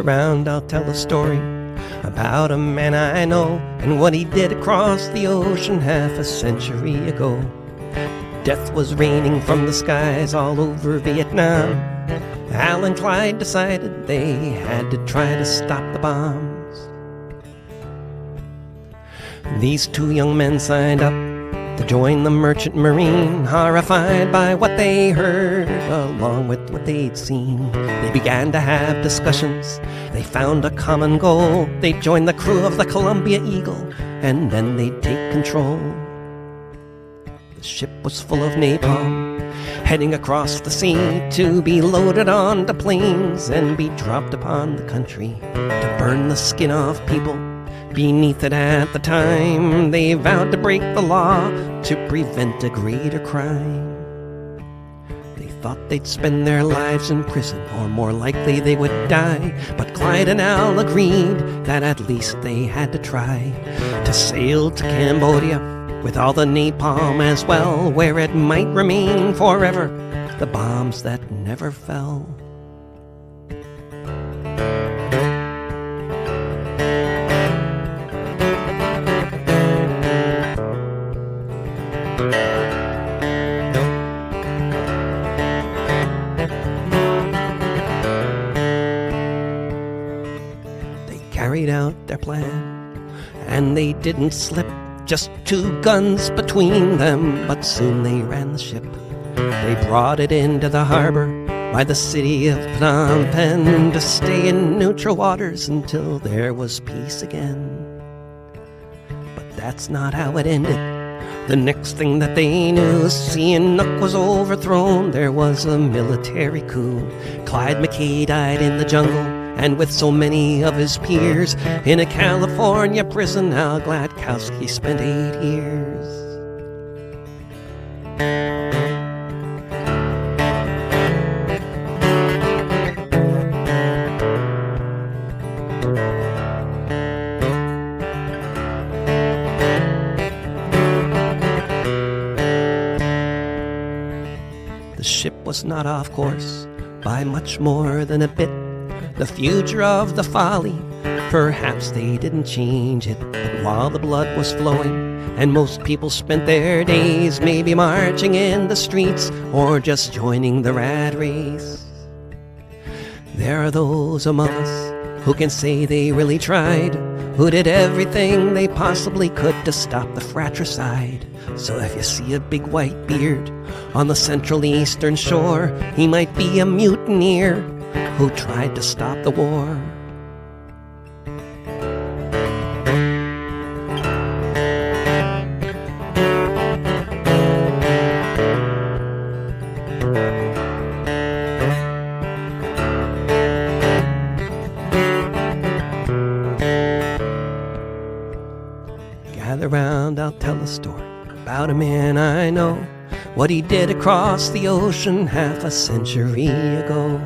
Gather round, I'll tell a story about a man I know and what he did across the ocean half a century ago. Death was raining from the skies all over Vietnam. Al and Clyde decided they had to try to stop the bombs. These two young men signed up to join the merchant marine, horrified by what they heard along with what they'd seen. They began to have discussions. They found a common goal. They'd join the crew of the Columbia Eagle, and then they'd take control. The ship was full of napalm, heading across the sea to be loaded onto planes and be dropped upon the country to burn the skin off people beneath it. At the time, they vowed to break the law to prevent a greater crime. They thought they'd spend their lives in prison, or more likely they would die. But Clyde and Al agreed that at least they had to try to sail to Cambodia with all the napalm as well, where it might remain forever, the bombs that never fell. They carried out their plan, and they didn't slip. Just two guns between them, but soon they ran the ship. They brought it into the harbor by the city of Phnom Penh to stay in neutral waters until there was peace again. But that's not how it ended. The next thing that they knew, Sihanouk was overthrown. There was a military coup. Clyde McKay died in the jungle, and with so many of his peers in a California prison, Al Gladkowski spent 8 years. The ship was not off course by much more than a bit. The future of the folly, perhaps they didn't change it. But while the blood was flowing, and most people spent their days maybe marching in the streets or just joining the rat race, there are those among us who can say they really tried, who did everything they possibly could to stop the fratricide. So if you see a big white beard on the Central Eastern shore, he might be a mutineer who tried to stop the war. Gather round, I'll tell a story about a man I know, what he did across the ocean half a century ago.